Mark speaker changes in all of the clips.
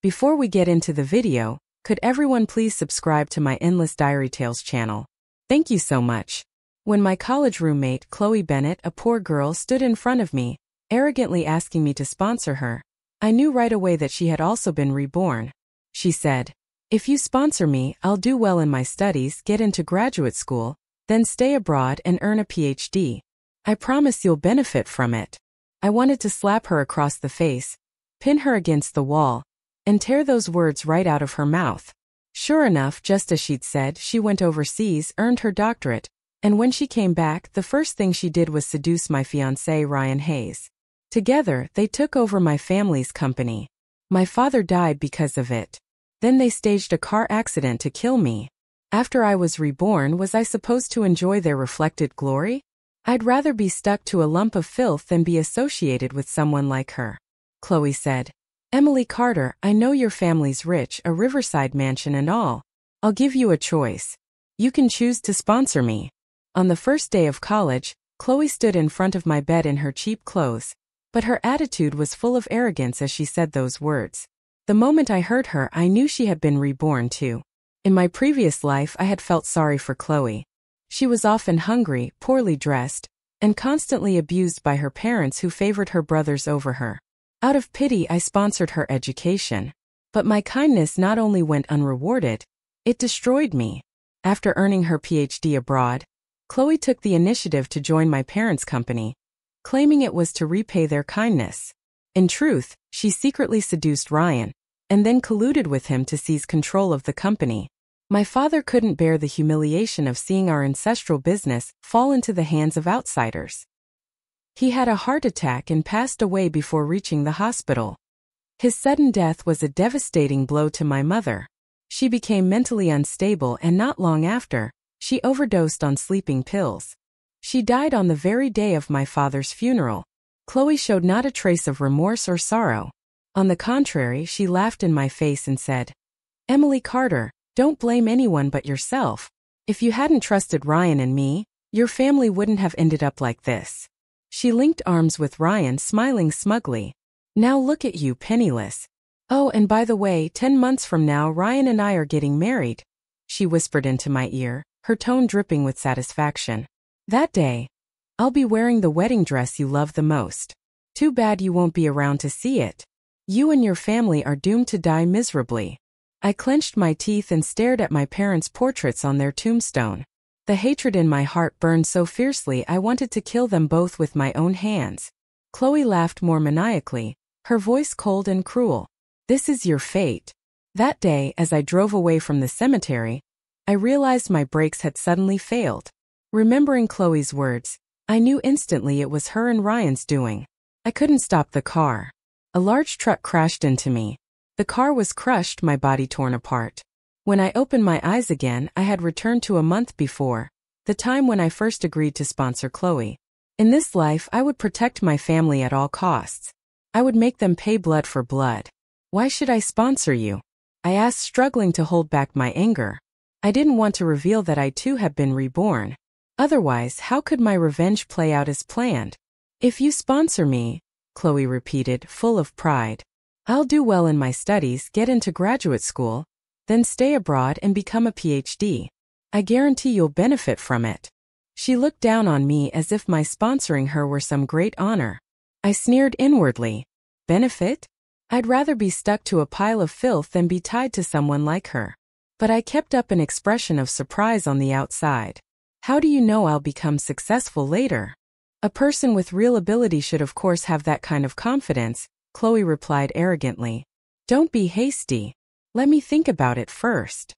Speaker 1: Before we get into the video, could everyone please subscribe to my Endless Diary Tales channel? Thank you so much. When my college roommate, Chloe Bennett, a poor girl, stood in front of me, arrogantly asking me to sponsor her, I knew right away that she had also been reborn. She said, "If you sponsor me, I'll do well in my studies, get into graduate school, then stay abroad and earn a PhD. I promise you'll benefit from it." I wanted to slap her across the face, pin her against the wall, and tear those words right out of her mouth. Sure enough, just as she'd said, she went overseas, earned her doctorate, and when she came back, the first thing she did was seduce my fiancé, Ryan Hayes. Together, they took over my family's company. My father died because of it. Then they staged a car accident to kill me. After I was reborn, was I supposed to enjoy their reflected glory? I'd rather be stuck to a lump of filth than be associated with someone like her. Chloe said, "Emily Carter, I know your family's rich, a riverside mansion and all. I'll give you a choice. You can choose to sponsor me." On the first day of college, Chloe stood in front of my bed in her cheap clothes, but her attitude was full of arrogance as she said those words. The moment I heard her, I knew she had been reborn too. In my previous life, I had felt sorry for Chloe. She was often hungry, poorly dressed, and constantly abused by her parents who favored her brothers over her. Out of pity, I sponsored her education. But my kindness not only went unrewarded, it destroyed me. After earning her PhD abroad, Chloe took the initiative to join my parents' company, claiming it was to repay their kindness. In truth, she secretly seduced Ryan, and then colluded with him to seize control of the company. My father couldn't bear the humiliation of seeing our ancestral business fall into the hands of outsiders. He had a heart attack and passed away before reaching the hospital. His sudden death was a devastating blow to my mother. She became mentally unstable and not long after, she overdosed on sleeping pills. She died on the very day of my father's funeral. Chloe showed not a trace of remorse or sorrow. On the contrary, she laughed in my face and said, "Emily Carter, don't blame anyone but yourself. If you hadn't trusted Ryan and me, your family wouldn't have ended up like this." She linked arms with Ryan, smiling smugly. "Now look at you, penniless. Oh, and by the way, 10 months from now Ryan and I are getting married," she whispered into my ear, her tone dripping with satisfaction. "That day, I'll be wearing the wedding dress you love the most. Too bad you won't be around to see it. You and your family are doomed to die miserably." I clenched my teeth and stared at my parents' portraits on their tombstone. The hatred in my heart burned so fiercely I wanted to kill them both with my own hands. Chloe laughed more maniacally, her voice cold and cruel. "This is your fate." That day, as I drove away from the cemetery, I realized my brakes had suddenly failed. Remembering Chloe's words, I knew instantly it was her and Ryan's doing. I couldn't stop the car. A large truck crashed into me. The car was crushed, my body torn apart. When I opened my eyes again, I had returned to a month before, the time when I first agreed to sponsor Chloe. In this life, I would protect my family at all costs. I would make them pay blood for blood. "Why should I sponsor you?" I asked, struggling to hold back my anger. I didn't want to reveal that I too had been reborn. Otherwise, how could my revenge play out as planned? "If you sponsor me," Chloe repeated, full of pride, "I'll do well in my studies, get into graduate school, then stay abroad and become a PhD. I guarantee you'll benefit from it." She looked down on me as if my sponsoring her were some great honor. I sneered inwardly. Benefit? I'd rather be stuck to a pile of filth than be tied to someone like her. But I kept up an expression of surprise on the outside. "How do you know I'll become successful later?" "A person with real ability should of course have that kind of confidence," Chloe replied arrogantly. "Don't be hasty. Let me think about it first."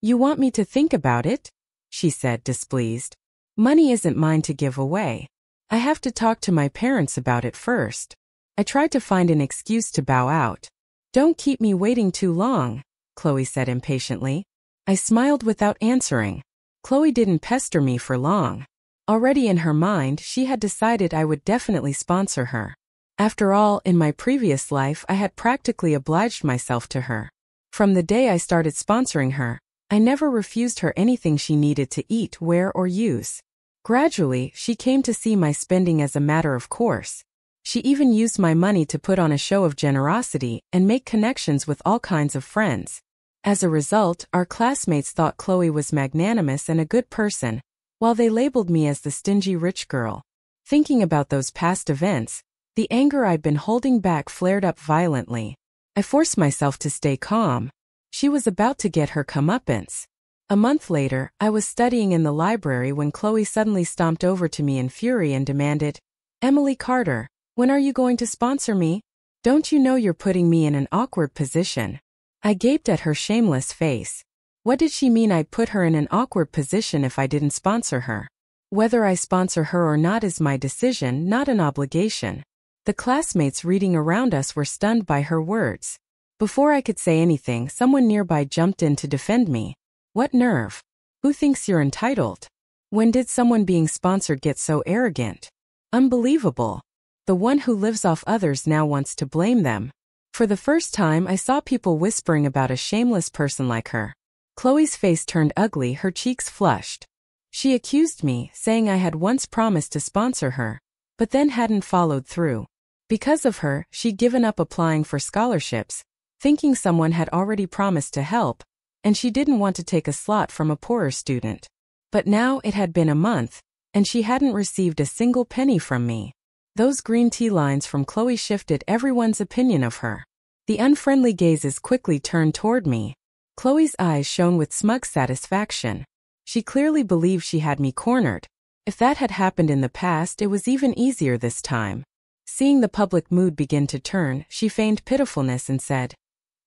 Speaker 1: "You want me to think about it?" she said, displeased. "Money isn't mine to give away. I have to talk to my parents about it first." I tried to find an excuse to bow out. "Don't keep me waiting too long," Chloe said impatiently. I smiled without answering. Chloe didn't pester me for long. Already in her mind, she had decided I would definitely sponsor her. After all, in my previous life, I had practically obliged myself to her. From the day I started sponsoring her, I never refused her anything she needed to eat, wear, or use. Gradually, she came to see my spending as a matter of course. She even used my money to put on a show of generosity and make connections with all kinds of friends. As a result, our classmates thought Chloe was magnanimous and a good person, while they labeled me as the stingy rich girl. Thinking about those past events, the anger I'd been holding back flared up violently. I forced myself to stay calm. She was about to get her comeuppance. A month later, I was studying in the library when Chloe suddenly stomped over to me in fury and demanded, "Emily Carter, when are you going to sponsor me? Don't you know you're putting me in an awkward position?" I gaped at her shameless face. What did she mean I'd put her in an awkward position if I didn't sponsor her? Whether I sponsor her or not is my decision, not an obligation. The classmates reading around us were stunned by her words. Before I could say anything, someone nearby jumped in to defend me. What nerve? Who thinks you're entitled? When did someone being sponsored get so arrogant? Unbelievable. The one who lives off others now wants to blame them. For the first time, I saw people whispering about a shameless person like her. Chloe's face turned ugly, her cheeks flushed. She accused me, saying I had once promised to sponsor her, but then hadn't followed through. Because of her, she'd given up applying for scholarships, thinking someone had already promised to help, and she didn't want to take a slot from a poorer student. But now it had been a month, and she hadn't received a single penny from me. Those green tea lines from Chloe shifted everyone's opinion of her. The unfriendly gazes quickly turned toward me. Chloe's eyes shone with smug satisfaction. She clearly believed she had me cornered. If that had happened in the past, it was even easier this time. Seeing the public mood begin to turn, she feigned pitifulness and said,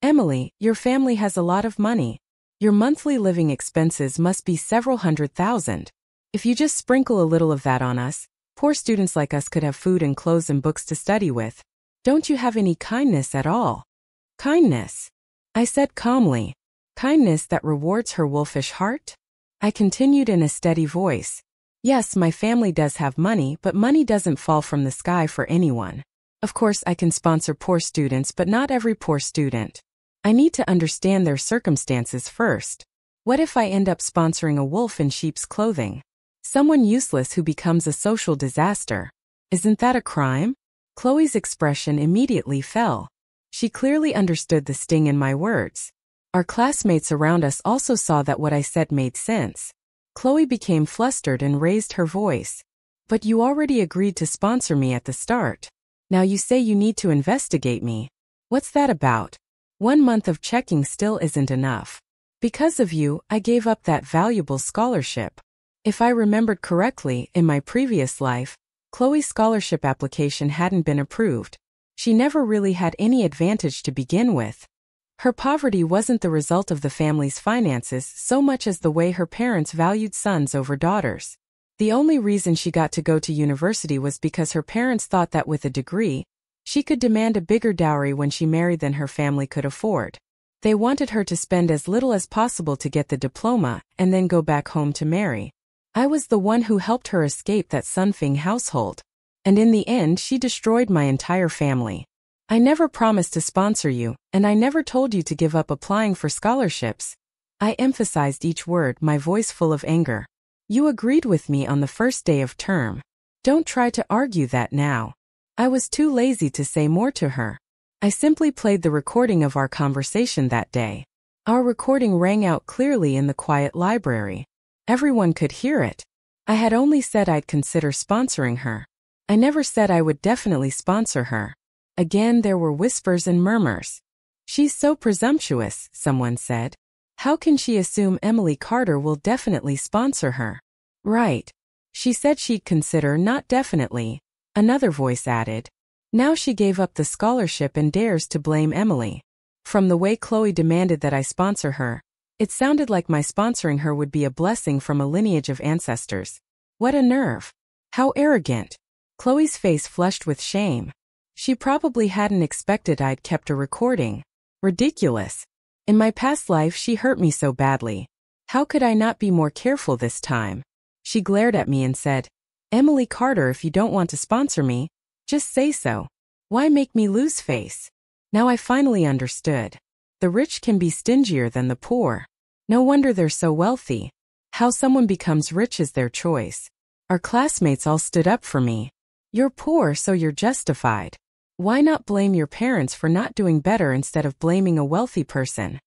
Speaker 1: "Emily, your family has a lot of money. Your monthly living expenses must be several $100,000. If you just sprinkle a little of that on us, poor students like us could have food and clothes and books to study with. Don't you have any kindness at all?" "Kindness?" I said calmly. "Kindness that rewards her wolfish heart?" I continued in a steady voice. "Yes, my family does have money, but money doesn't fall from the sky for anyone. Of course, I can sponsor poor students, but not every poor student. I need to understand their circumstances first. What if I end up sponsoring a wolf in sheep's clothing? Someone useless who becomes a social disaster. Isn't that a crime?" Chloe's expression immediately fell. She clearly understood the sting in my words. Our classmates around us also saw that what I said made sense. Chloe became flustered and raised her voice. "But you already agreed to sponsor me at the start. Now you say you need to investigate me. What's that about? 1 month of checking still isn't enough. Because of you, I gave up that valuable scholarship." If I remembered correctly, in my previous life, Chloe's scholarship application hadn't been approved. She never really had any advantage to begin with. Her poverty wasn't the result of the family's finances so much as the way her parents valued sons over daughters. The only reason she got to go to university was because her parents thought that with a degree, she could demand a bigger dowry when she married than her family could afford. They wanted her to spend as little as possible to get the diploma and then go back home to marry. I was the one who helped her escape that Sunfing household. And in the end, she destroyed my entire family. I never promised to sponsor you, and I never told you to give up applying for scholarships. I emphasized each word, my voice full of anger. You agreed with me on the first day of term. Don't try to argue that now. I was too lazy to say more to her. I simply played the recording of our conversation that day. Our recording rang out clearly in the quiet library. Everyone could hear it. I had only said I'd consider sponsoring her. I never said I would definitely sponsor her. Again, there were whispers and murmurs. "She's so presumptuous," someone said. "How can she assume Emily Carter will definitely sponsor her?" "Right. She said she'd consider, not definitely," another voice added. Now she gave up the scholarship and dares to blame Emily. From the way Chloe demanded that I sponsor her, it sounded like my sponsoring her would be a blessing from a lineage of ancestors. What a nerve! How arrogant! Chloe's face flushed with shame. She probably hadn't expected I'd kept a recording. Ridiculous. In my past life she hurt me so badly. How could I not be more careful this time? She glared at me and said, "Emily Carter, if you don't want to sponsor me, just say so. Why make me lose face?" Now I finally understood. The rich can be stingier than the poor. No wonder they're so wealthy. How someone becomes rich is their choice. Our classmates all stood up for me. You're poor, so you're justified. Why not blame your parents for not doing better instead of blaming a wealthy person?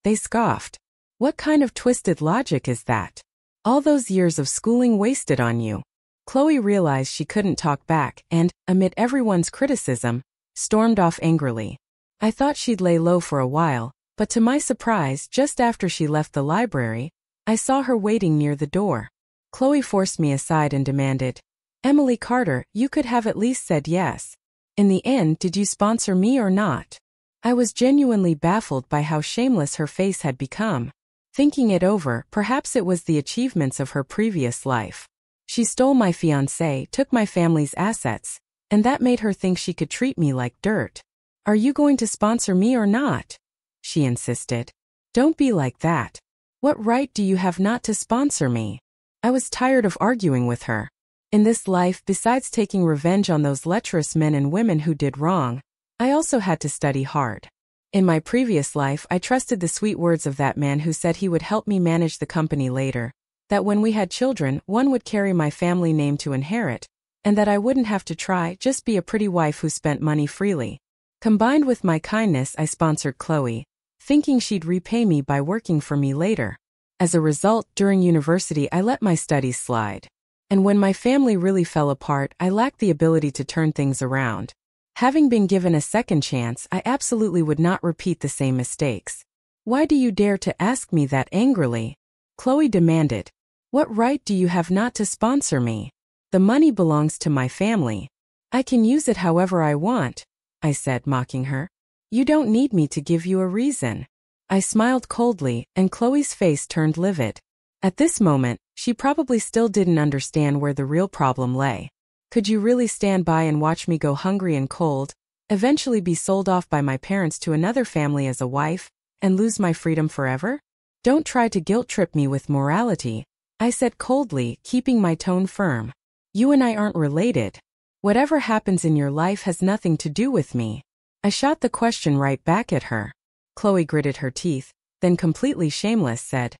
Speaker 1: They scoffed. What kind of twisted logic is that? All those years of schooling wasted on you. Chloe realized she couldn't talk back and, amid everyone's criticism, stormed off angrily. I thought she'd lay low for a while, but to my surprise, just after she left the library, I saw her waiting near the door. Chloe forced me aside and demanded, "Emily Carter, you could have at least said yes. In the end, did you sponsor me or not?" I was genuinely baffled by how shameless her face had become. Thinking it over, perhaps it was the achievements of her previous life. She stole my fiancé, took my family's assets, and that made her think she could treat me like dirt. "Are you going to sponsor me or not?" she insisted. "Don't be like that. What right do you have not to sponsor me?" I was tired of arguing with her. In this life, besides taking revenge on those lecherous men and women who did wrong, I also had to study hard. In my previous life, I trusted the sweet words of that man who said he would help me manage the company later, that when we had children, one would carry my family name to inherit, and that I wouldn't have to try, just be a pretty wife who spent money freely. Combined with my kindness, I sponsored Chloe, thinking she'd repay me by working for me later. As a result, during university, I let my studies slide. And when my family really fell apart, I lacked the ability to turn things around. Having been given a second chance, I absolutely would not repeat the same mistakes. "Why do you dare to ask me that?" angrily, Chloe demanded. "What right do you have not to sponsor me? The money belongs to my family. I can use it however I want," I said, mocking her. "You don't need me to give you a reason." I smiled coldly, and Chloe's face turned livid. At this moment, she probably still didn't understand where the real problem lay. Could you really stand by and watch me go hungry and cold, eventually be sold off by my parents to another family as a wife, and lose my freedom forever? "Don't try to guilt-trip me with morality," I said coldly, keeping my tone firm. "You and I aren't related. Whatever happens in your life has nothing to do with me." I shot the question right back at her. Chloe gritted her teeth, then completely shameless said,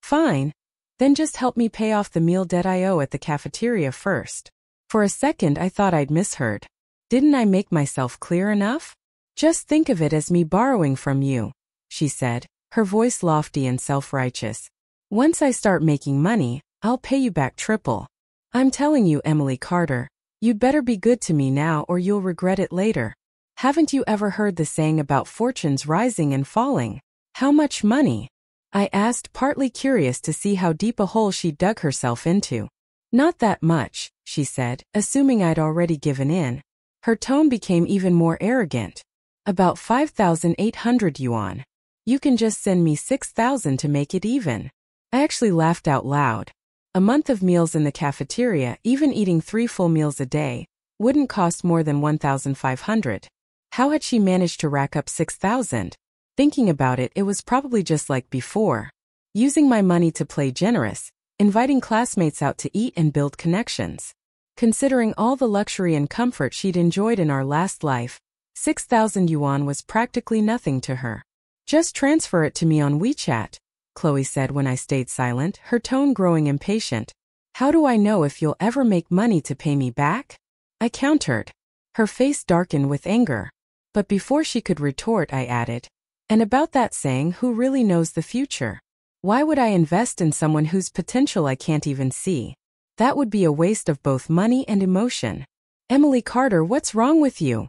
Speaker 1: "Fine. Then just help me pay off the meal debt I owe at the cafeteria first." For a second I thought I'd misheard. Didn't I make myself clear enough? "Just think of it as me borrowing from you," she said, her voice lofty and self-righteous. "Once I start making money, I'll pay you back triple. I'm telling you, Emily Carter, you'd better be good to me now or you'll regret it later. Haven't you ever heard the saying about fortunes rising and falling?" "How much money?" I asked, partly curious to see how deep a hole she'd dug herself into. "Not that much," she said, assuming I'd already given in. Her tone became even more arrogant. "About 5,800 yuan. You can just send me 6,000 to make it even." I actually laughed out loud. A month of meals in the cafeteria, even eating 3 full meals a day, wouldn't cost more than 1,500. How had she managed to rack up 6,000? Thinking about it, it was probably just like before. Using my money to play generous, inviting classmates out to eat and build connections. Considering all the luxury and comfort she'd enjoyed in our last life, 6,000 yuan was practically nothing to her. "Just transfer it to me on WeChat," Chloe said when I stayed silent, her tone growing impatient. "How do I know if you'll ever make money to pay me back?" I countered. Her face darkened with anger. But before she could retort, I added, "And about that saying, who really knows the future? Why would I invest in someone whose potential I can't even see? That would be a waste of both money and emotion." "Emily Carter, what's wrong with you?"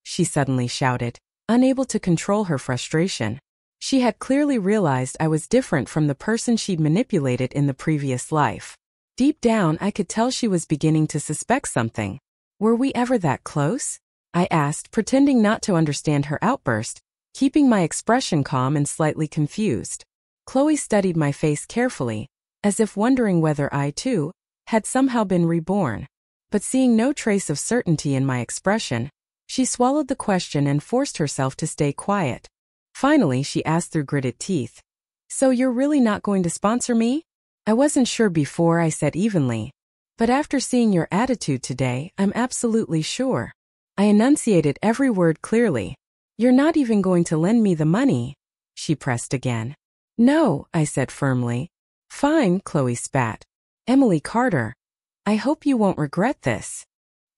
Speaker 1: she suddenly shouted, unable to control her frustration. She had clearly realized I was different from the person she'd manipulated in the previous life. Deep down, I could tell she was beginning to suspect something. "Were we ever that close?" I asked, pretending not to understand her outburst, keeping my expression calm and slightly confused. Chloe studied my face carefully, as if wondering whether I, too, had somehow been reborn. But seeing no trace of certainty in my expression, she swallowed the question and forced herself to stay quiet. Finally, she asked through gritted teeth, "So you're really not going to sponsor me?" "I wasn't sure before," I said evenly. "But after seeing your attitude today, I'm absolutely sure." I enunciated every word clearly. "You're not even going to lend me the money?" she pressed again. "No," I said firmly. "Fine," Chloe spat. "Emily Carter, I hope you won't regret this."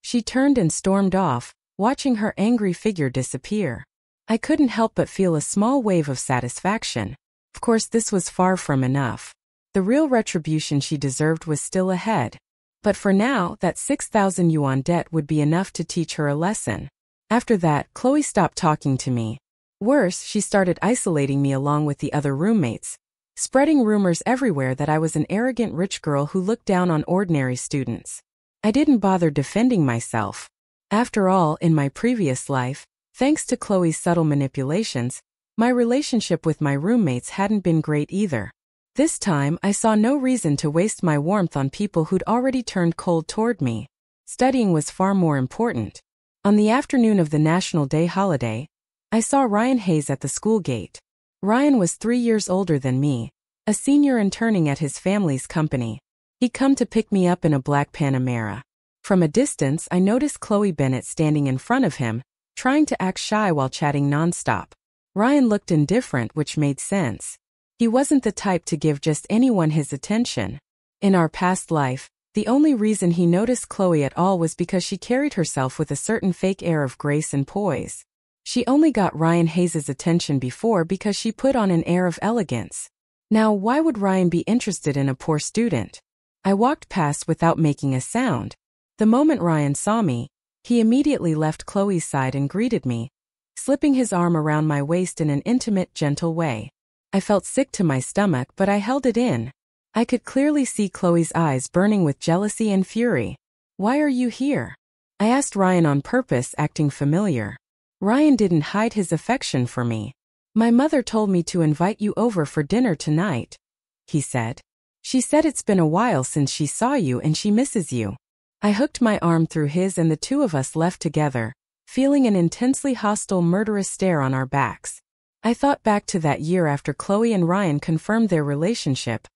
Speaker 1: She turned and stormed off, watching her angry figure disappear. I couldn't help but feel a small wave of satisfaction. Of course, this was far from enough. The real retribution she deserved was still ahead. But for now, that 6,000 yuan debt would be enough to teach her a lesson. After that, Chloe stopped talking to me. Worse, she started isolating me along with the other roommates, spreading rumors everywhere that I was an arrogant rich girl who looked down on ordinary students. I didn't bother defending myself. After all, in my previous life, thanks to Chloe's subtle manipulations, my relationship with my roommates hadn't been great either. This time, I saw no reason to waste my warmth on people who'd already turned cold toward me. Studying was far more important. On the afternoon of the National Day holiday, I saw Ryan Hayes at the school gate. Ryan was 3 years older than me, a senior interning at his family's company. He'd come to pick me up in a black Panamera. From a distance, I noticed Chloe Bennett standing in front of him, trying to act shy while chatting nonstop. Ryan looked indifferent, which made sense. He wasn't the type to give just anyone his attention. In our past life, the only reason he noticed Chloe at all was because she carried herself with a certain fake air of grace and poise. She only got Ryan Hayes' attention before because she put on an air of elegance. Now, why would Ryan be interested in a poor student? I walked past without making a sound. The moment Ryan saw me, he immediately left Chloe's side and greeted me, slipping his arm around my waist in an intimate, gentle way. I felt sick to my stomach, but I held it in. I could clearly see Chloe's eyes burning with jealousy and fury. "Why are you here?" I asked Ryan on purpose, acting familiar. Ryan didn't hide his affection for me. "My mother told me to invite you over for dinner tonight," he said. "She said it's been a while since she saw you and she misses you." I hooked my arm through his and the two of us left together, feeling an intensely hostile, murderous stare on our backs. I thought back to that year after Chloe and Ryan confirmed their relationship.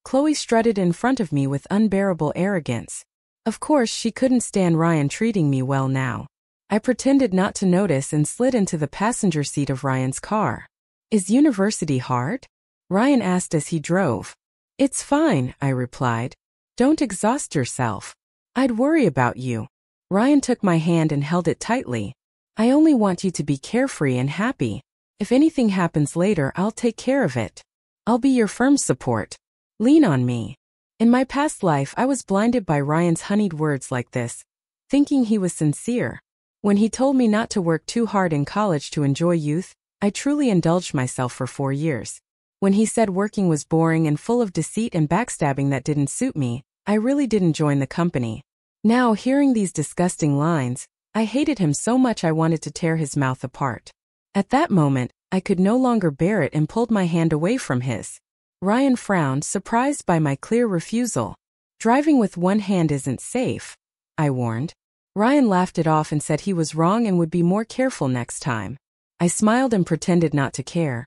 Speaker 1: Chloe strutted in front of me with unbearable arrogance. Of course, she couldn't stand Ryan treating me well now. I pretended not to notice and slid into the passenger seat of Ryan's car. "Is university hard?" Ryan asked as he drove. "It's fine," I replied. "Don't exhaust yourself. I'd worry about you." Ryan took my hand and held it tightly. "I only want you to be carefree and happy. If anything happens later, I'll take care of it. I'll be your firm support. Lean on me." In my past life, I was blinded by Ryan's honeyed words like this, thinking he was sincere. When he told me not to work too hard in college to enjoy youth, I truly indulged myself for 4 years. When he said working was boring and full of deceit and backstabbing that didn't suit me, I really didn't join the company. Now, hearing these disgusting lines, I hated him so much I wanted to tear his mouth apart. At that moment, I could no longer bear it and pulled my hand away from his. Ryan frowned, surprised by my clear refusal. "Driving with one hand isn't safe," I warned. Ryan laughed it off and said he was wrong and would be more careful next time. I smiled and pretended not to care,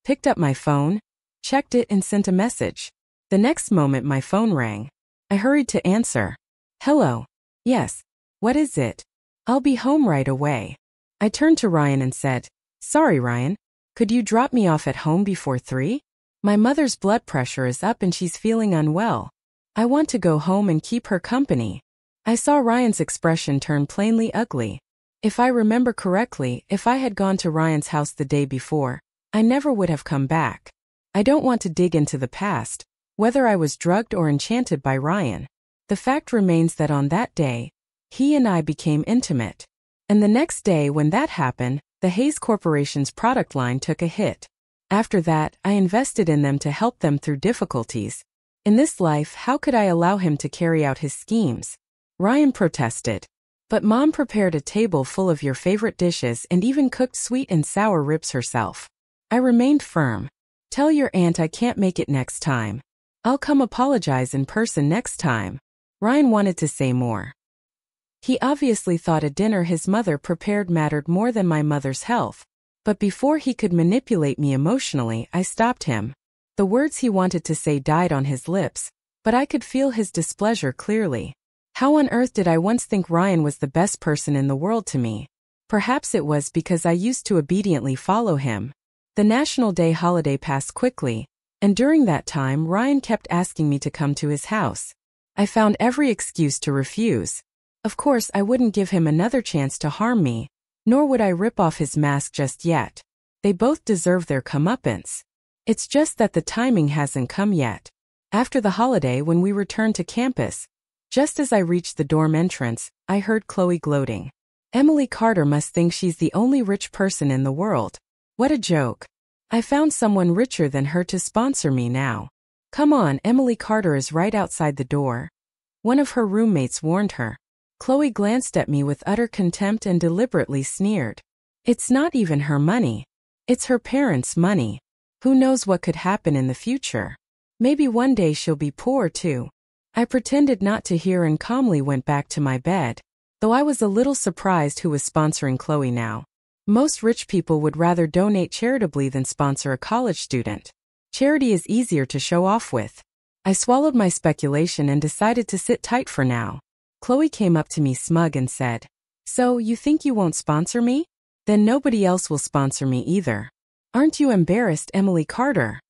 Speaker 1: picked up my phone, checked it and sent a message. The next moment my phone rang. I hurried to answer. "Hello. Yes. What is it?" "I'll be home right away." I turned to Ryan and said, "Sorry, Ryan. Could you drop me off at home before 3? My mother's blood pressure is up and she's feeling unwell. I want to go home and keep her company." I saw Ryan's expression turn plainly ugly. If I remember correctly, if I had gone to Ryan's house the day before, I never would have come back. I don't want to dig into the past, whether I was drugged or enchanted by Ryan. The fact remains that on that day, he and I became intimate. And the next day when that happened, the Hayes Corporation's product line took a hit. After that, I invested in them to help them through difficulties. In this life, how could I allow him to carry out his schemes? Ryan protested. "But Mom prepared a table full of your favorite dishes and even cooked sweet and sour ribs herself." I remained firm. "Tell your aunt I can't make it next time. I'll come apologize in person next time." Ryan wanted to say more. He obviously thought a dinner his mother prepared mattered more than my mother's health. But before he could manipulate me emotionally, I stopped him. The words he wanted to say died on his lips, but I could feel his displeasure clearly. How on earth did I once think Ryan was the best person in the world to me? Perhaps it was because I used to obediently follow him. The National Day holiday passed quickly, and during that time Ryan kept asking me to come to his house. I found every excuse to refuse. Of course, I wouldn't give him another chance to harm me, nor would I rip off his mask just yet. They both deserve their comeuppance. It's just that the timing hasn't come yet. After the holiday, when we returned to campus, just as I reached the dorm entrance, I heard Chloe gloating. Emily Carter must think she's the only rich person in the world. What a joke. I found someone richer than her to sponsor me now. Come on, Emily Carter is right outside the door. One of her roommates warned her. Chloe glanced at me with utter contempt and deliberately sneered. It's not even her money. It's her parents' money. Who knows what could happen in the future? Maybe one day she'll be poor too. I pretended not to hear and calmly went back to my bed, though I was a little surprised who was sponsoring Chloe now. Most rich people would rather donate charitably than sponsor a college student. Charity is easier to show off with. I swallowed my speculation and decided to sit tight for now. Chloe came up to me smug and said, "So, you think you won't sponsor me? Then nobody else will sponsor me either. Aren't you embarrassed, Emily Carter?"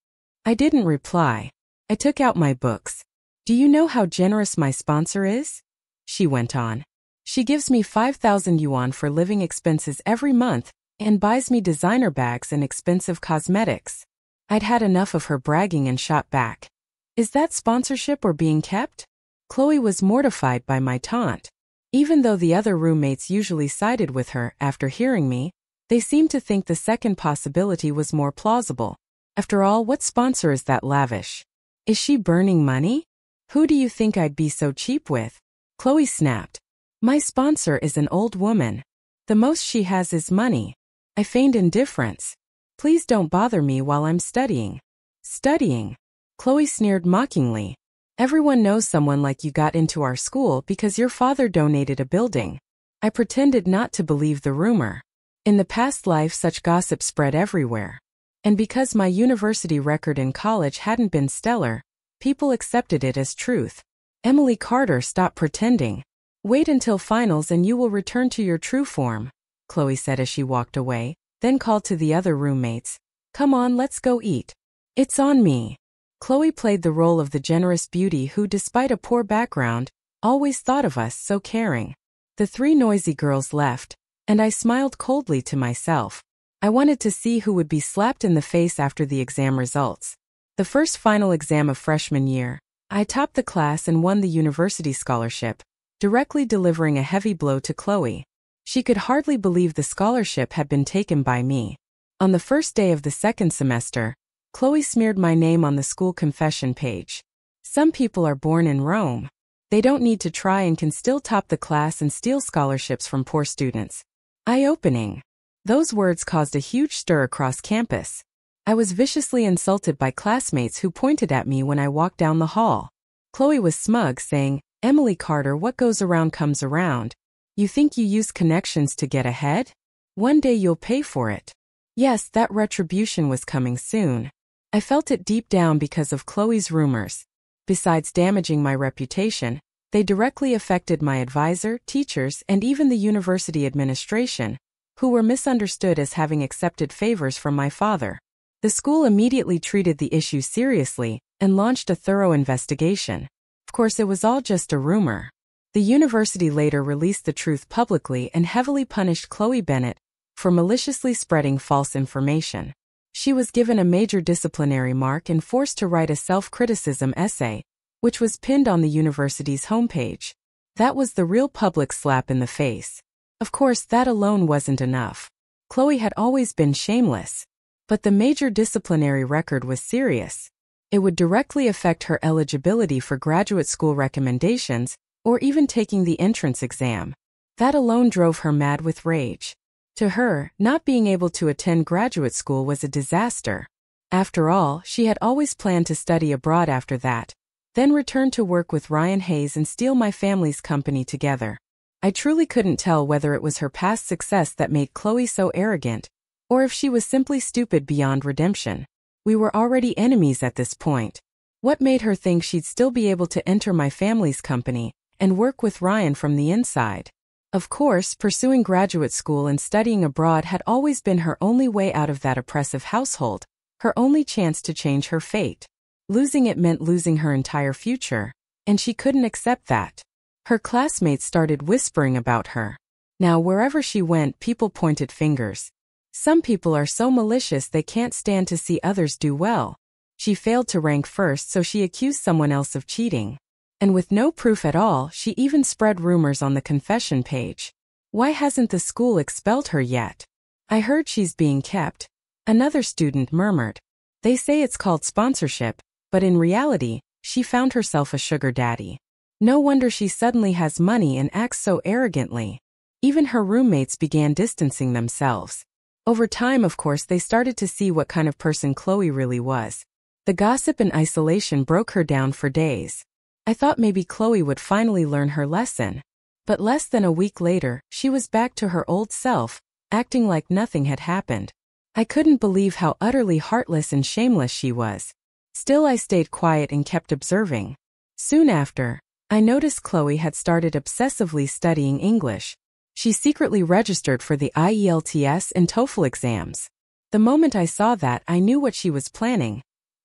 Speaker 1: I didn't reply. I took out my books. "Do you know how generous my sponsor is?" she went on. "She gives me 5,000 yuan for living expenses every month and buys me designer bags and expensive cosmetics." I'd had enough of her bragging and shot back. "Is that sponsorship or being kept?" Chloe was mortified by my taunt. Even though the other roommates usually sided with her after hearing me, they seemed to think the second possibility was more plausible. After all, what sponsor is that lavish? Is she burning money? Who do you think I'd be so cheap with? Chloe snapped. "My sponsor is an old woman. The most she has is money." I feigned indifference. "Please don't bother me while I'm studying." "Studying?" Chloe sneered mockingly. "Everyone knows someone like you got into our school because your father donated a building." I pretended not to believe the rumor. In the past life, such gossip spread everywhere. And because my university record in college hadn't been stellar, people accepted it as truth. "Emily Carter, stop pretending. Wait until finals and you will return to your true form," Chloe said as she walked away, then called to the other roommates. "Come on, let's go eat." "It's on me." Chloe played the role of the generous beauty who, despite a poor background, always thought of us so caring. The three noisy girls left, and I smiled coldly to myself. I wanted to see who would be slapped in the face after the exam results. The first final exam of freshman year, I topped the class and won the university scholarship, directly delivering a heavy blow to Chloe. She could hardly believe the scholarship had been taken by me. On the first day of the second semester, Chloe smeared my name on the school confession page. Some people are born in Rome. They don't need to try and can still top the class and steal scholarships from poor students. Eye-opening. Those words caused a huge stir across campus. I was viciously insulted by classmates who pointed at me when I walked down the hall. Chloe was smug, saying, "Emily Carter, what goes around comes around. You think you use connections to get ahead? One day you'll pay for it." Yes, that retribution was coming soon. I felt it deep down because of Chloe's rumors. Besides damaging my reputation, they directly affected my advisor, teachers, and even the university administration, who were misunderstood as having accepted favors from my father. The school immediately treated the issue seriously and launched a thorough investigation. Of course, it was all just a rumor. The university later released the truth publicly and heavily punished Chloe Bennett for maliciously spreading false information. She was given a major disciplinary mark and forced to write a self-criticism essay, which was pinned on the university's homepage. That was the real public slap in the face. Of course, that alone wasn't enough. Chloe had always been shameless. But the major disciplinary record was serious. It would directly affect her eligibility for graduate school recommendations or even taking the entrance exam. That alone drove her mad with rage. To her, not being able to attend graduate school was a disaster. After all, she had always planned to study abroad after that, then return to work with Ryan Hayes and steal my family's company together. I truly couldn't tell whether it was her past success that made Chloe so arrogant, or if she was simply stupid beyond redemption. We were already enemies at this point. What made her think she'd still be able to enter my family's company and work with Ryan from the inside? Of course, pursuing graduate school and studying abroad had always been her only way out of that oppressive household, her only chance to change her fate. Losing it meant losing her entire future, and she couldn't accept that. Her classmates started whispering about her. Now wherever she went, people pointed fingers. Some people are so malicious they can't stand to see others do well. She failed to rank first, so she accused someone else of cheating. And with no proof at all, she even spread rumors on the confession page. Why hasn't the school expelled her yet? I heard she's being kept. Another student murmured. They say it's called sponsorship, but in reality, she found herself a sugar daddy. No wonder she suddenly has money and acts so arrogantly. Even her roommates began distancing themselves. Over time, of course, they started to see what kind of person Chloe really was. The gossip and isolation broke her down for days. I thought maybe Chloe would finally learn her lesson. But less than a week later, she was back to her old self, acting like nothing had happened. I couldn't believe how utterly heartless and shameless she was. Still, I stayed quiet and kept observing. Soon after, I noticed Chloe had started obsessively studying English. She secretly registered for the IELTS and TOEFL exams. The moment I saw that, I knew what she was planning.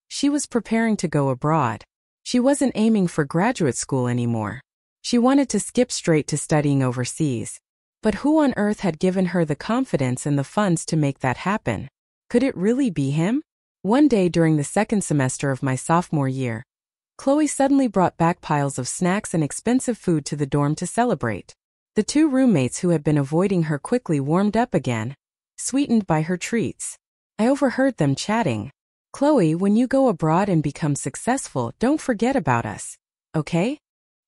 Speaker 1: She was preparing to go abroad. She wasn't aiming for graduate school anymore. She wanted to skip straight to studying overseas. But who on earth had given her the confidence and the funds to make that happen? Could it really be him? One day during the second semester of my sophomore year, Chloe suddenly brought back piles of snacks and expensive food to the dorm to celebrate. The two roommates who had been avoiding her quickly warmed up again, sweetened by her treats. I overheard them chatting. Chloe, when you go abroad and become successful, don't forget about us. Okay?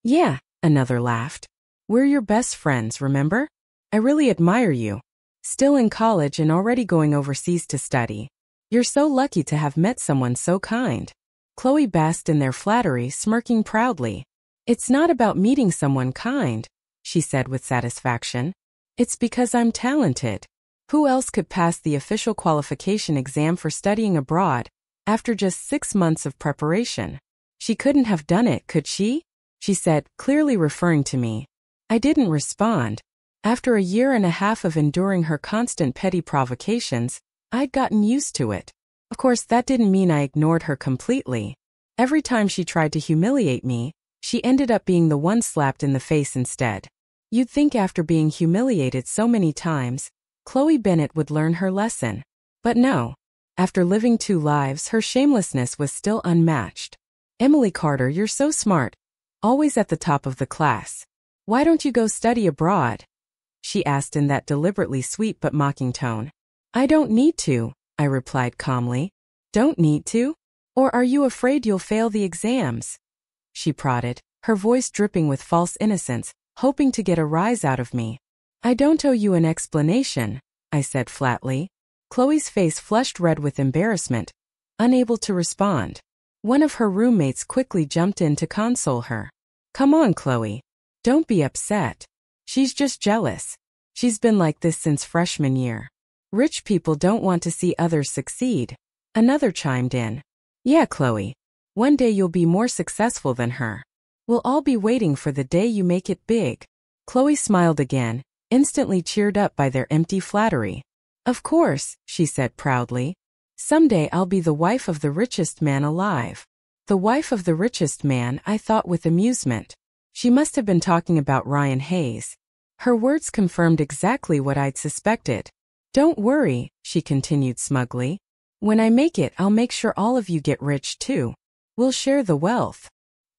Speaker 1: Yeah, another laughed. We're your best friends, remember? I really admire you. Still in college and already going overseas to study. You're so lucky to have met someone so kind. Chloe basked in their flattery, smirking proudly. It's not about meeting someone kind, she said with satisfaction. It's because I'm talented. Who else could pass the official qualification exam for studying abroad after just 6 months of preparation? She couldn't have done it, could she? She said, clearly referring to me. I didn't respond. After a year and a half of enduring her constant petty provocations, I'd gotten used to it. Of course, that didn't mean I ignored her completely. Every time she tried to humiliate me, she ended up being the one slapped in the face instead. You'd think after being humiliated so many times, Chloe Bennet would learn her lesson. But no. After living 2 lives, her shamelessness was still unmatched. Emily Carter, you're so smart. Always at the top of the class. Why don't you go study abroad? She asked in that deliberately sweet but mocking tone. I don't need to, I replied calmly. Don't need to? Or are you afraid you'll fail the exams? She prodded, her voice dripping with false innocence, hoping to get a rise out of me. I don't owe you an explanation, I said flatly. Chloe's face flushed red with embarrassment, unable to respond. One of her roommates quickly jumped in to console her. Come on, Chloe. Don't be upset. She's just jealous. She's been like this since freshman year. Rich people don't want to see others succeed. Another chimed in. Yeah, Chloe. One day you'll be more successful than her. We'll all be waiting for the day you make it big. Chloe smiled again, instantly cheered up by their empty flattery. Of course, she said proudly. Someday I'll be the wife of the richest man alive. The wife of the richest man, I thought with amusement. She must have been talking about Ryan Hayes. Her words confirmed exactly what I'd suspected. Don't worry, she continued smugly. When I make it, I'll make sure all of you get rich too. We'll share the wealth.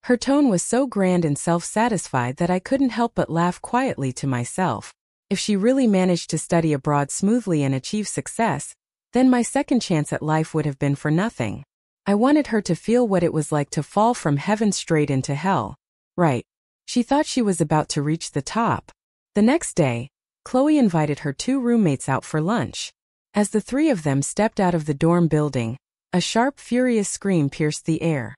Speaker 1: Her tone was so grand and self-satisfied that I couldn't help but laugh quietly to myself. If she really managed to study abroad smoothly and achieve success, then my second chance at life would have been for nothing. I wanted her to feel what it was like to fall from heaven straight into hell. Right. She thought she was about to reach the top. The next day, Chloe invited her 2 roommates out for lunch. As the 3 of them stepped out of the dorm building, a sharp, furious scream pierced the air.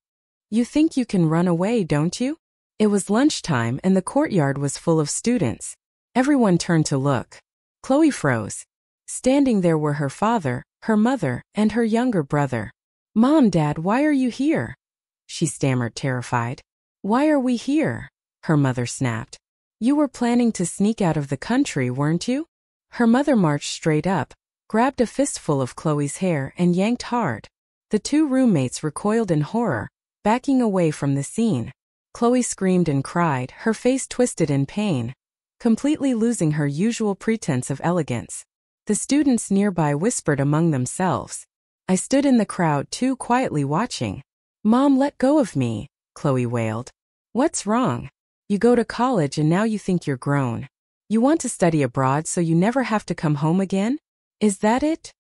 Speaker 1: You think you can run away, don't you? It was lunchtime and the courtyard was full of students. Everyone turned to look. Chloe froze. Standing there were her father, her mother, and her younger brother. Mom, Dad, why are you here? She stammered, terrified. Why are we here? Her mother snapped. You were planning to sneak out of the country, weren't you? Her mother marched straight up, grabbed a fistful of Chloe's hair and yanked hard. The 2 roommates recoiled in horror, backing away from the scene. Chloe screamed and cried, her face twisted in pain, completely losing her usual pretense of elegance. The students nearby whispered among themselves. I stood in the crowd too, quietly watching. "Mom, let go of me," Chloe wailed. "What's wrong? You go to college and now you think you're grown. You want to study abroad so you never have to come home again? Is that it?"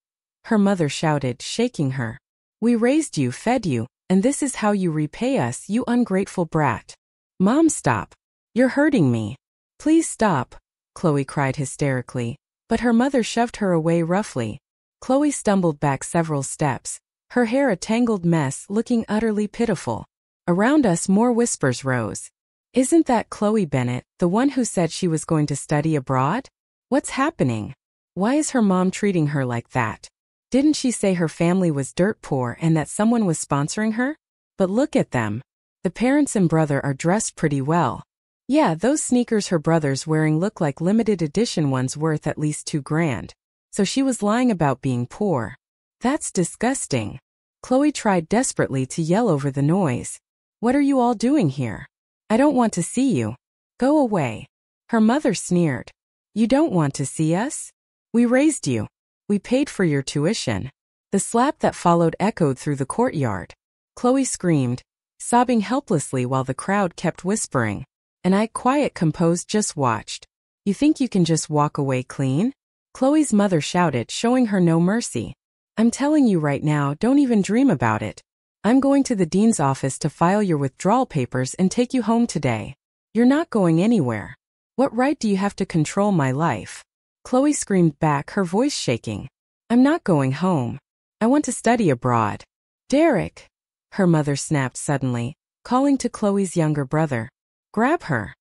Speaker 1: Her mother shouted, shaking her. "We raised you, fed you, and this is how you repay us, you ungrateful brat." "Mom, stop. You're hurting me. Please stop," Chloe cried hysterically, but her mother shoved her away roughly. Chloe stumbled back several steps, her hair a tangled mess, looking utterly pitiful. Around us more whispers rose. "Isn't that Chloe Bennett, the one who said she was going to study abroad? What's happening? Why is her mom treating her like that? Didn't she say her family was dirt poor and that someone was sponsoring her? But look at them. The parents and brother are dressed pretty well. Yeah, those sneakers her brother's wearing look like limited edition ones worth at least $2,000. So she was lying about being poor. That's disgusting." Chloe tried desperately to yell over the noise. "What are you all doing here? I don't want to see you. Go away." Her mother sneered. "You don't want to see us? We raised you. We paid for your tuition." The slap that followed echoed through the courtyard. Chloe screamed, sobbing helplessly while the crowd kept whispering. And I, quiet, composed, just watched. "You think you can just walk away clean?" Chloe's mother shouted, showing her no mercy. "I'm telling you right now, don't even dream about it. I'm going to the dean's office to file your withdrawal papers and take you home today. You're not going anywhere. What right do you have to control my life?" Chloe screamed back, her voice shaking. "I'm not going home. I want to study abroad." "Derek!" her mother snapped suddenly, calling to Chloe's younger brother. "Grab her.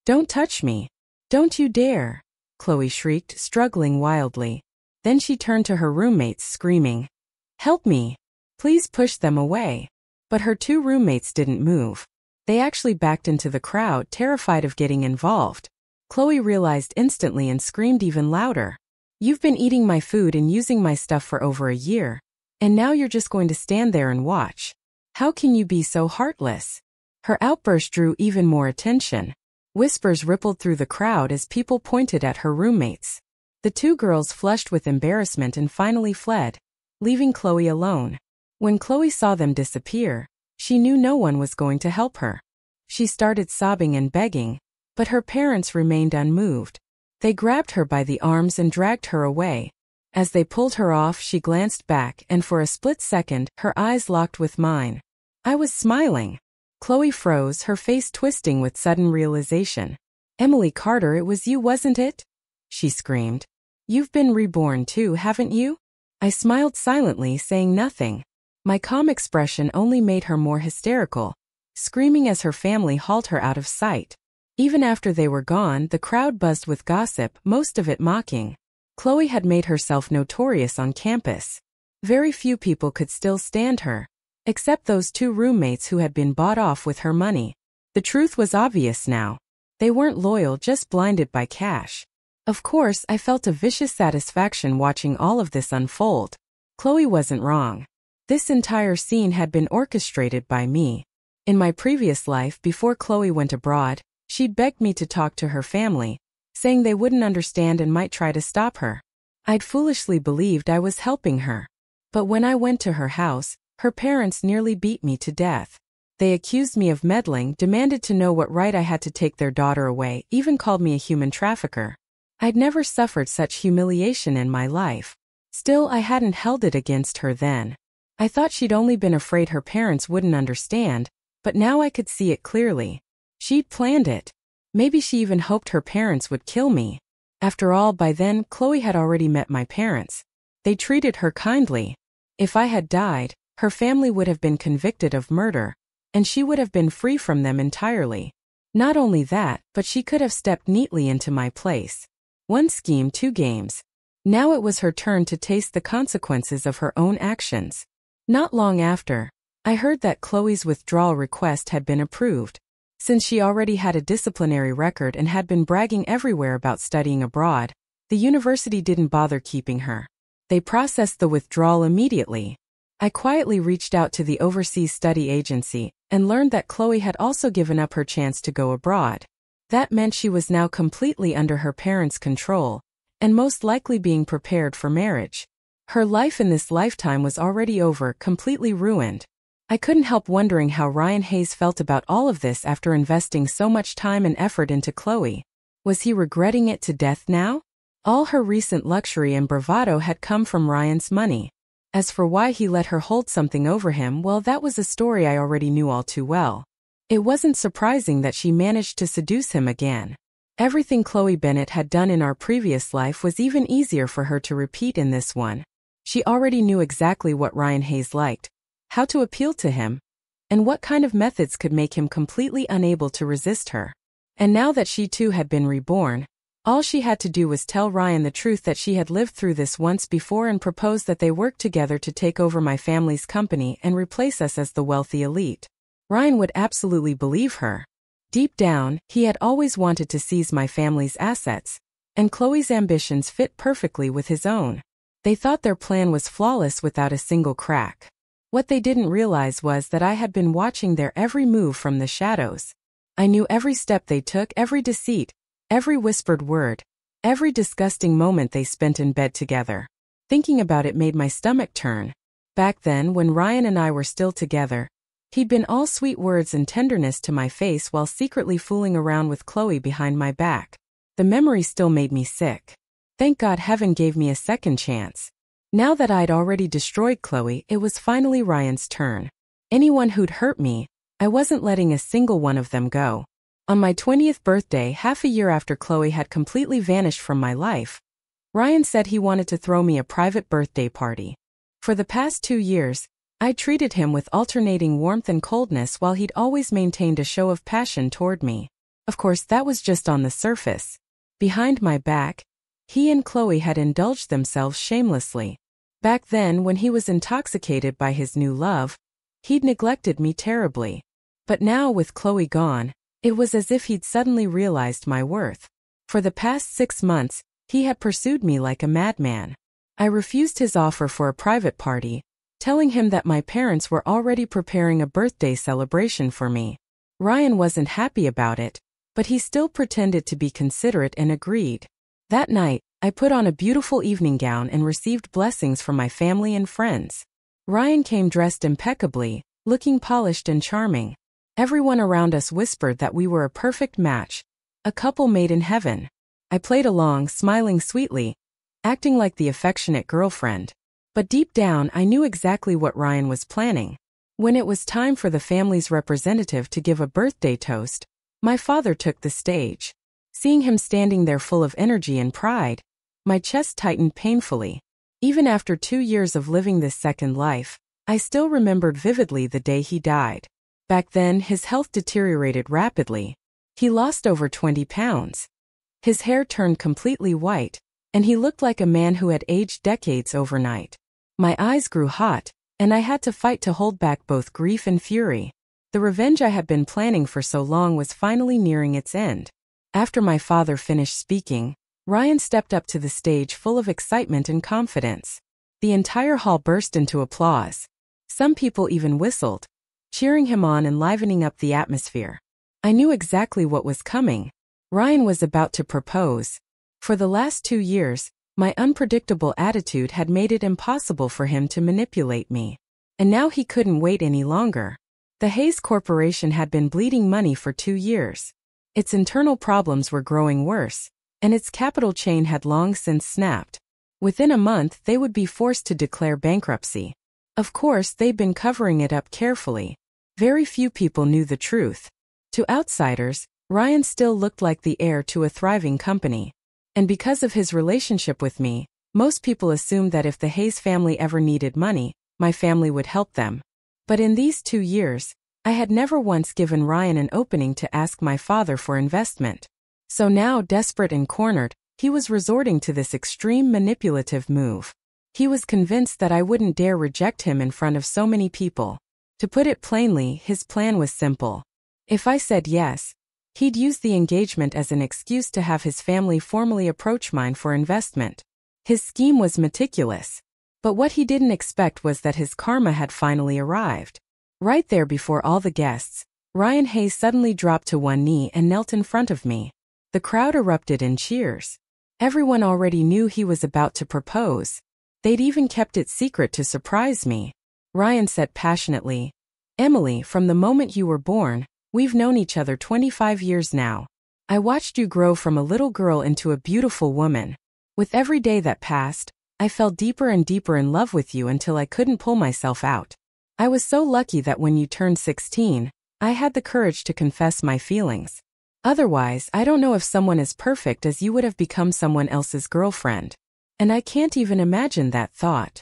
Speaker 1: Don't touch me. Don't you dare," Chloe shrieked, struggling wildly. Then she turned to her roommates, screaming, "Help me. Please push them away." But her two roommates didn't move. They actually backed into the crowd, terrified of getting involved. Chloe realized instantly and screamed even louder. "You've been eating my food and using my stuff for over a year, and now you're just going to stand there and watch. How can you be so heartless?" Her outburst drew even more attention. Whispers rippled through the crowd as people pointed at her roommates. The two girls flushed with embarrassment and finally fled, leaving Chloe alone. When Chloe saw them disappear, she knew no one was going to help her. She started sobbing and begging, but her parents remained unmoved. They grabbed her by the arms and dragged her away. As they pulled her off, she glanced back, and for a split second, her eyes locked with mine. I was smiling. Chloe froze, her face twisting with sudden realization. "Emily Carter, it was you, wasn't it?" she screamed. "You've been reborn too, haven't you?" I smiled silently, saying nothing. My calm expression only made her more hysterical, screaming as her family hauled her out of sight. Even after they were gone, the crowd buzzed with gossip, most of it mocking. Chloe had made herself notorious on campus. Very few people could still stand her, except those two roommates who had been bought off with her money. The truth was obvious now. They weren't loyal, just blinded by cash. Of course, I felt a vicious satisfaction watching all of this unfold. Chloe wasn't wrong. This entire scene had been orchestrated by me. In my previous life, before Chloe went abroad, she'd begged me to talk to her family, saying they wouldn't understand and might try to stop her. I'd foolishly believed I was helping her. But when I went to her house, her parents nearly beat me to death. They accused me of meddling, demanded to know what right I had to take their daughter away, even called me a human trafficker. I'd never suffered such humiliation in my life. Still, I hadn't held it against her then. I thought she'd only been afraid her parents wouldn't understand, but now I could see it clearly. She'd planned it. Maybe she even hoped her parents would kill me. After all, by then, Chloe had already met my parents. They treated her kindly. If I had died, her family would have been convicted of murder, and she would have been free from them entirely. Not only that, but she could have stepped neatly into my place. One scheme, two games. Now it was her turn to taste the consequences of her own actions. Not long after, I heard that Chloe's withdrawal request had been approved. Since she already had a disciplinary record and had been bragging everywhere about studying abroad, the university didn't bother keeping her. They processed the withdrawal immediately. I quietly reached out to the overseas study agency, and learned that Chloe had also given up her chance to go abroad. That meant she was now completely under her parents' control, and most likely being prepared for marriage. Her life in this lifetime was already over, completely ruined. I couldn't help wondering how Ryan Hayes felt about all of this after investing so much time and effort into Chloe. Was he regretting it to death now? All her recent luxury and bravado had come from Ryan's money. As for why he let her hold something over him, well, that was a story I already knew all too well. It wasn't surprising that she managed to seduce him again. Everything Chloe Bennet had done in our previous life was even easier for her to repeat in this one. She already knew exactly what Ryan Hayes liked, how to appeal to him, and what kind of methods could make him completely unable to resist her. And now that she too had been reborn, all she had to do was tell Ryan the truth that she had lived through this once before and propose that they work together to take over my family's company and replace us as the wealthy elite. Ryan would absolutely believe her. Deep down, he had always wanted to seize my family's assets, and Chloe's ambitions fit perfectly with his own. They thought their plan was flawless without a single crack. What they didn't realize was that I had been watching their every move from the shadows. I knew every step they took, every deceit, every whispered word, every disgusting moment they spent in bed together. Thinking about it made my stomach turn. Back then, when Ryan and I were still together, he'd been all sweet words and tenderness to my face while secretly fooling around with Chloe behind my back. The memory still made me sick. Thank God heaven gave me a second chance. Now that I'd already destroyed Chloe, it was finally Ryan's turn. Anyone who'd hurt me, I wasn't letting a single one of them go. On my 20th birthday, half a year after Chloe had completely vanished from my life, Ryan said he wanted to throw me a private birthday party. For the past 2 years, I treated him with alternating warmth and coldness while he'd always maintained a show of passion toward me. Of course, that was just on the surface. Behind my back, he and Chloe had indulged themselves shamelessly. Back then, when he was intoxicated by his new love, he'd neglected me terribly. But now, with Chloe gone, it was as if he'd suddenly realized my worth. For the past 6 months, he had pursued me like a madman. I refused his offer for a private party, telling him that my parents were already preparing a birthday celebration for me. Ryan wasn't happy about it, but he still pretended to be considerate and agreed. That night, I put on a beautiful evening gown and received blessings from my family and friends. Ryan came dressed impeccably, looking polished and charming. Everyone around us whispered that we were a perfect match, a couple made in heaven. I played along, smiling sweetly, acting like the affectionate girlfriend. But deep down, I knew exactly what Ryan was planning. When it was time for the family's representative to give a birthday toast, my father took the stage. Seeing him standing there full of energy and pride, my chest tightened painfully. Even after 2 years of living this second life, I still remembered vividly the day he died. Back then, his health deteriorated rapidly. He lost over 20 pounds. His hair turned completely white, and he looked like a man who had aged decades overnight. My eyes grew hot, and I had to fight to hold back both grief and fury. The revenge I had been planning for so long was finally nearing its end. After my father finished speaking, Ryan stepped up to the stage full of excitement and confidence. The entire hall burst into applause. Some people even whistled, cheering him on and livening up the atmosphere. I knew exactly what was coming. Ryan was about to propose. For the last 2 years, my unpredictable attitude had made it impossible for him to manipulate me. And now he couldn't wait any longer. The Hayes Corporation had been bleeding money for 2 years. Its internal problems were growing worse, and its capital chain had long since snapped. Within a month, they would be forced to declare bankruptcy. Of course, they'd been covering it up carefully. Very few people knew the truth. To outsiders, Ryan still looked like the heir to a thriving company. And because of his relationship with me, most people assumed that if the Hayes family ever needed money, my family would help them. But in these 2 years, I had never once given Ryan an opening to ask my father for investment. So now, desperate and cornered, he was resorting to this extreme manipulative move. He was convinced that I wouldn't dare reject him in front of so many people. To put it plainly, his plan was simple. If I said yes, he'd use the engagement as an excuse to have his family formally approach mine for investment. His scheme was meticulous. But what he didn't expect was that his karma had finally arrived. Right there before all the guests, Ryan Hayes suddenly dropped to one knee and knelt in front of me. The crowd erupted in cheers. Everyone already knew he was about to propose. They'd even kept it secret to surprise me. Ryan said passionately, "Emily, from the moment you were born, we've known each other 25 years now. I watched you grow from a little girl into a beautiful woman. With every day that passed, I fell deeper and deeper in love with you until I couldn't pull myself out. I was so lucky that when you turned 16, I had the courage to confess my feelings. Otherwise, I don't know if someone as perfect as you would have become someone else's girlfriend. And I can't even imagine that thought."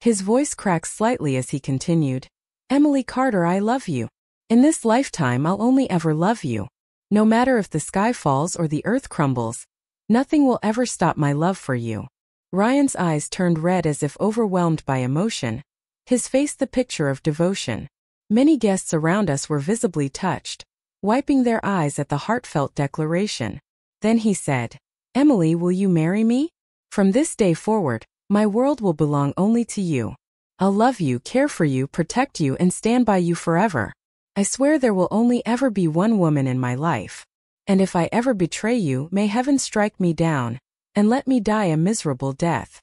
Speaker 1: His voice cracked slightly as he continued, "Emily Carter, I love you. In this lifetime, I'll only ever love you. No matter if the sky falls or the earth crumbles, nothing will ever stop my love for you." Ryan's eyes turned red as if overwhelmed by emotion, his face the picture of devotion. Many guests around us were visibly touched, wiping their eyes at the heartfelt declaration. Then he said, "Emily, will you marry me? From this day forward, my world will belong only to you. I'll love you, care for you, protect you, and stand by you forever. I swear there will only ever be one woman in my life. And if I ever betray you, may heaven strike me down, and let me die a miserable death."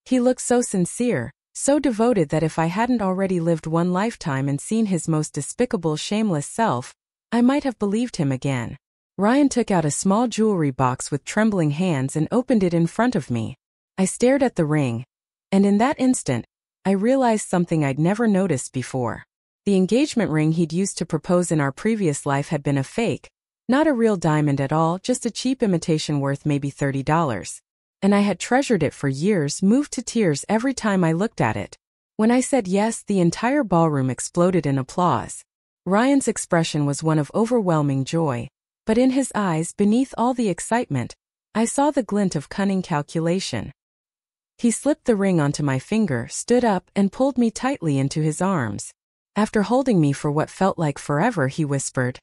Speaker 1: He looked so sincere, so devoted that if I hadn't already lived one lifetime and seen his most despicable, shameless self, I might have believed him again. Ryan took out a small jewelry box with trembling hands and opened it in front of me. I stared at the ring, and in that instant, I realized something I'd never noticed before. The engagement ring he'd used to propose in our previous life had been a fake, not a real diamond at all, just a cheap imitation worth maybe $30. And I had treasured it for years, moved to tears every time I looked at it. When I said yes, the entire ballroom exploded in applause. Ryan's expression was one of overwhelming joy, but in his eyes, beneath all the excitement, I saw the glint of cunning calculation. He slipped the ring onto my finger, stood up, and pulled me tightly into his arms. After holding me for what felt like forever, he whispered,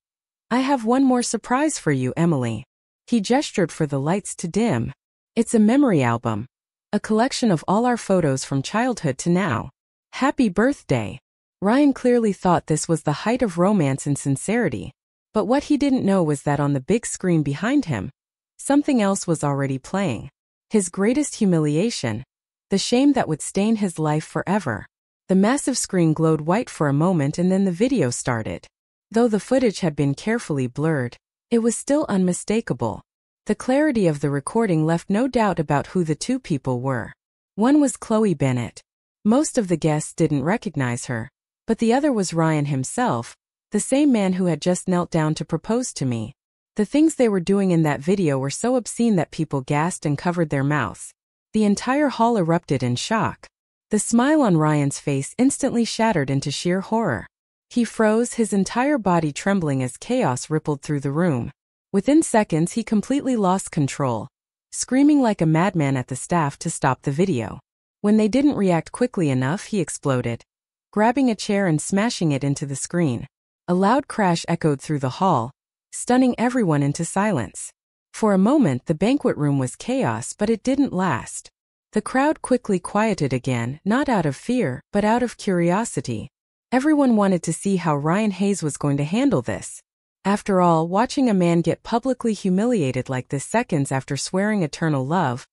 Speaker 1: "I have one more surprise for you, Emily." He gestured for the lights to dim. "It's a memory album. A collection of all our photos from childhood to now. Happy birthday." Ryan clearly thought this was the height of romance and sincerity, but what he didn't know was that on the big screen behind him, something else was already playing. His greatest humiliation, the shame that would stain his life forever. The massive screen glowed white for a moment and then the video started. Though the footage had been carefully blurred, it was still unmistakable. The clarity of the recording left no doubt about who the two people were. One was Chloe Bennett. Most of the guests didn't recognize her, but the other was Ryan himself, the same man who had just knelt down to propose to me. The things they were doing in that video were so obscene that people gasped and covered their mouths. The entire hall erupted in shock. The smile on Ryan's face instantly shattered into sheer horror. He froze, his entire body trembling as chaos rippled through the room. Within seconds, he completely lost control, screaming like a madman at the staff to stop the video. When they didn't react quickly enough, he exploded, grabbing a chair and smashing it into the screen. A loud crash echoed through the hall, stunning everyone into silence. For a moment, the banquet room was chaos, but it didn't last. The crowd quickly quieted again, not out of fear, but out of curiosity. Everyone wanted to see how Ryan Hayes was going to handle this. After all, watching a man get publicly humiliated like this seconds after swearing eternal love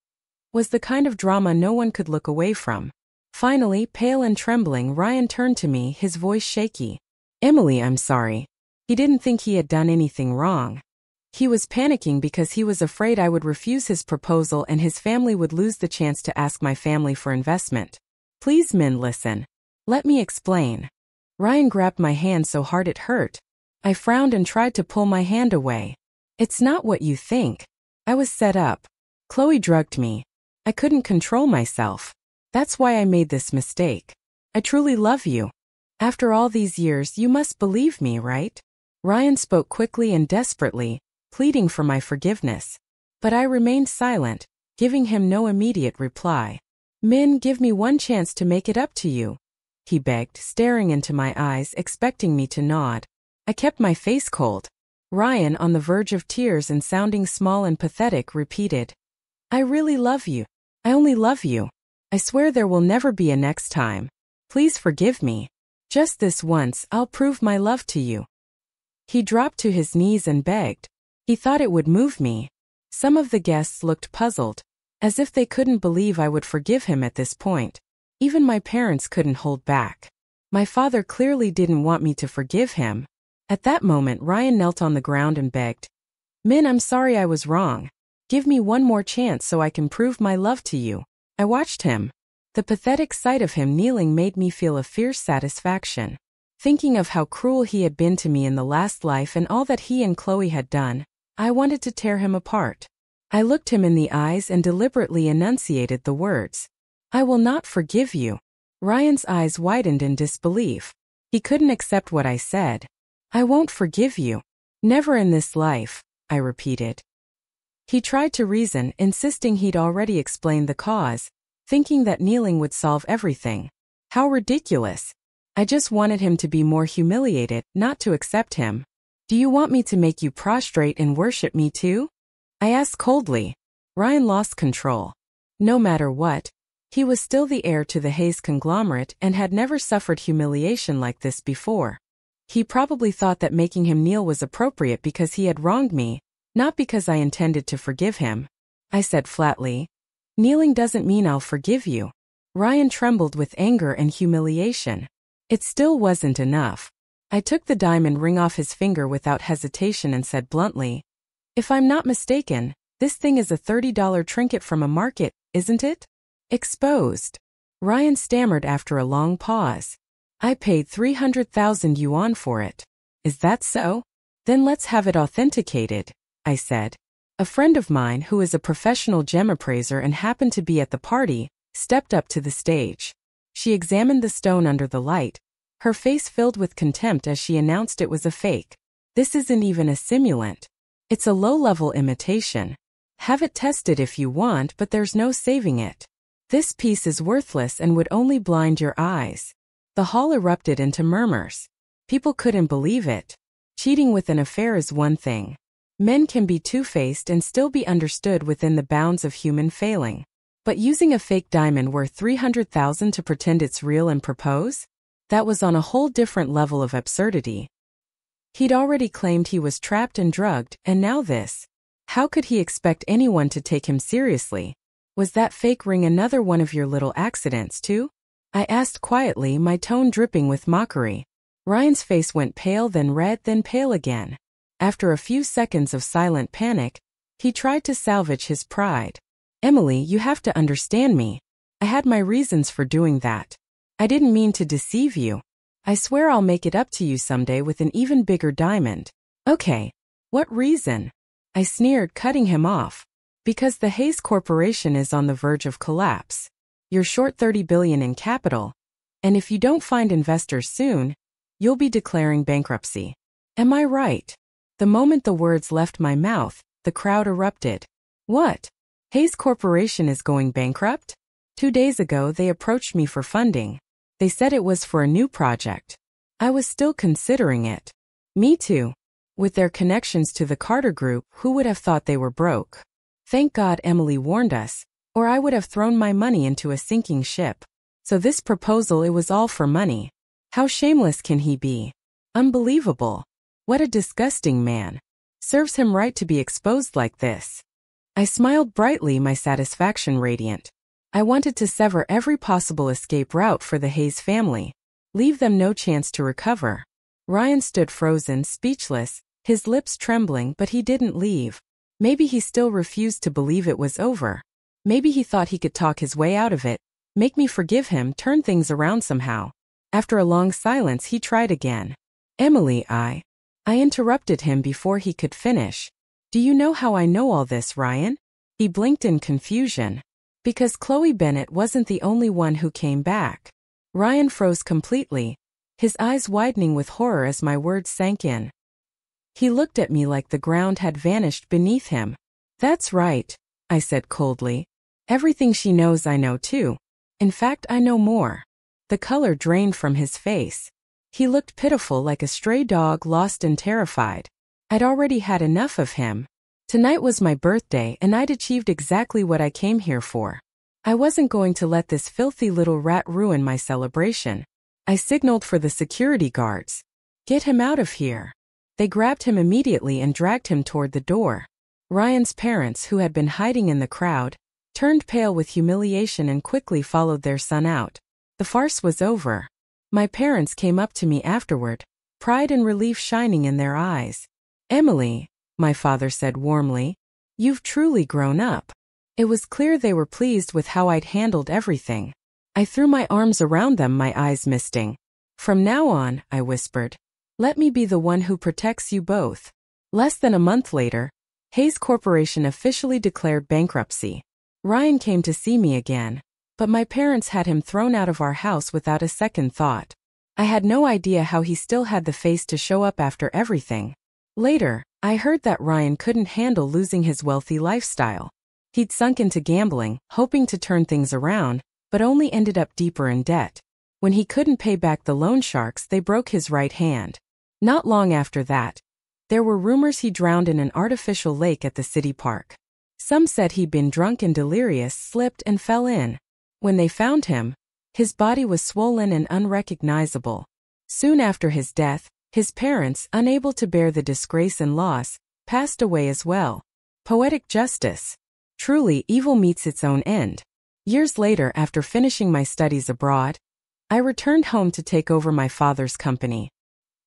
Speaker 1: was the kind of drama no one could look away from. Finally, pale and trembling, Ryan turned to me, his voice shaky. "Emily, I'm sorry." He didn't think he had done anything wrong. He was panicking because he was afraid I would refuse his proposal and his family would lose the chance to ask my family for investment. "Please, Min, listen. Let me explain." Ryan grabbed my hand so hard it hurt. I frowned and tried to pull my hand away. "It's not what you think. I was set up. Chloe drugged me. I couldn't control myself. That's why I made this mistake. I truly love you. After all these years, you must believe me, right?" Ryan spoke quickly and desperately, pleading for my forgiveness. But I remained silent, giving him no immediate reply. "Min, give me one chance to make it up to you," he begged, staring into my eyes, expecting me to nod. I kept my face cold. Ryan, on the verge of tears and sounding small and pathetic, repeated, "I really love you. I only love you. I swear there will never be a next time. Please forgive me." Just this once, I'll prove my love to you. He dropped to his knees and begged. He thought it would move me. Some of the guests looked puzzled, as if they couldn't believe I would forgive him at this point. Even my parents couldn't hold back. My father clearly didn't want me to forgive him. At that moment, Ryan knelt on the ground and begged, "Min, I'm sorry I was wrong. Give me one more chance so I can prove my love to you." I watched him. The pathetic sight of him kneeling made me feel a fierce satisfaction. Thinking of how cruel he had been to me in the last life and all that he and Chloe had done, I wanted to tear him apart. I looked him in the eyes and deliberately enunciated the words, "I will not forgive you." Ryan's eyes widened in disbelief. He couldn't accept what I said. "I won't forgive you. Never in this life," I repeated. He tried to reason, insisting he'd already explained the cause, thinking that kneeling would solve everything. How ridiculous. I just wanted him to be more humiliated, not to accept him. "Do you want me to make you prostrate and worship me too?" I asked coldly. Ryan lost control. No matter what, he was still the heir to the Hayes conglomerate and had never suffered humiliation like this before. He probably thought that making him kneel was appropriate because he had wronged me, not because I intended to forgive him. I said flatly, "Kneeling doesn't mean I'll forgive you." Ryan trembled with anger and humiliation. It still wasn't enough. I took the diamond ring off his finger without hesitation and said bluntly, "If I'm not mistaken, this thing is a $30 trinket from a market, isn't it?" "Exposed." Ryan stammered after a long pause. "I paid 300,000 yuan for it." "Is that so? Then let's have it authenticated," I said. A friend of mine who is a professional gem appraiser and happened to be at the party, stepped up to the stage. She examined the stone under the light, her face filled with contempt as she announced it was a fake. "This isn't even a simulant. It's a low-level imitation. Have it tested if you want, but there's no saving it. This piece is worthless and would only blind your eyes." The hall erupted into murmurs. People couldn't believe it. Cheating with an affair is one thing. Men can be two-faced and still be understood within the bounds of human failing. But using a fake diamond worth 300,000 to pretend it's real and propose? That was on a whole different level of absurdity. He'd already claimed he was trapped and drugged, and now this. How could he expect anyone to take him seriously? "Was that fake ring another one of your little accidents too?" I asked quietly, my tone dripping with mockery. Ryan's face went pale, then red, then pale again. After a few seconds of silent panic, he tried to salvage his pride. "Emily, you have to understand me. I had my reasons for doing that. I didn't mean to deceive you. I swear I'll make it up to you someday with an even bigger diamond." "Okay. What reason?" I sneered, cutting him off. "Because the Hayes Corporation is on the verge of collapse. You're short 30 billion in capital. And if you don't find investors soon, you'll be declaring bankruptcy. Am I right?" The moment the words left my mouth, the crowd erupted. "What? Hayes Corporation is going bankrupt?" 2 days ago they approached me for funding. They said it was for a new project. I was still considering it. Me too. With their connections to the Carter Group, who would have thought they were broke? Thank God Emily warned us, or I would have thrown my money into a sinking ship. So this proposal, it was all for money. How shameless can he be? Unbelievable. What a disgusting man. Serves him right to be exposed like this. I smiled brightly, my satisfaction radiant. I wanted to sever every possible escape route for the Hayes family. Leave them no chance to recover. Ryan stood frozen, speechless, his lips trembling, but he didn't leave. Maybe he still refused to believe it was over. Maybe he thought he could talk his way out of it, make me forgive him, turn things around somehow. After a long silence, he tried again. "Emily, I interrupted him before he could finish. "Do you know how I know all this, Ryan?" He blinked in confusion. "Because Chloe Bennett wasn't the only one who came back." Ryan froze completely, his eyes widening with horror as my words sank in. He looked at me like the ground had vanished beneath him. "That's right," I said coldly. "Everything she knows I know too. In fact, I know more." The color drained from his face. He looked pitiful, like a stray dog lost and terrified. I'd already had enough of him. Tonight was my birthday and I'd achieved exactly what I came here for. I wasn't going to let this filthy little rat ruin my celebration. I signaled for the security guards. "Get him out of here." They grabbed him immediately and dragged him toward the door. Ryan's parents, who had been hiding in the crowd, turned pale with humiliation and quickly followed their son out. The farce was over. My parents came up to me afterward, pride and relief shining in their eyes. "Emily," my father said warmly, "you've truly grown up." It was clear they were pleased with how I'd handled everything. I threw my arms around them, my eyes misting. "From now on," I whispered, "let me be the one who protects you both." Less than a month later, Hayes Corporation officially declared bankruptcy. Ryan came to see me again, but my parents had him thrown out of our house without a second thought. I had no idea how he still had the face to show up after everything. Later, I heard that Ryan couldn't handle losing his wealthy lifestyle. He'd sunk into gambling, hoping to turn things around, but only ended up deeper in debt. When he couldn't pay back the loan sharks, they broke his right hand. Not long after that, there were rumors he drowned in an artificial lake at the city park. Some said he'd been drunk and delirious, slipped and fell in. When they found him, his body was swollen and unrecognizable. Soon after his death, his parents, unable to bear the disgrace and loss, passed away as well. Poetic justice. Truly, evil meets its own end. Years later, after finishing my studies abroad, I returned home to take over my father's company.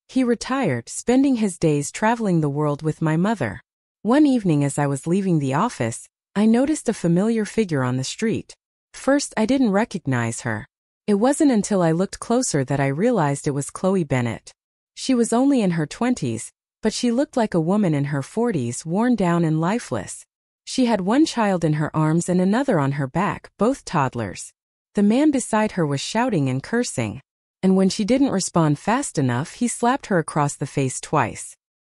Speaker 1: He retired, spending his days traveling the world with my mother. One evening as I was leaving the office, I noticed a familiar figure on the street. First, I didn't recognize her. It wasn't until I looked closer that I realized it was Chloe Bennett. She was only in her 20s, but she looked like a woman in her 40s, worn down and lifeless. She had one child in her arms and another on her back, both toddlers. The man beside her was shouting and cursing, and when she didn't respond fast enough, he slapped her across the face twice.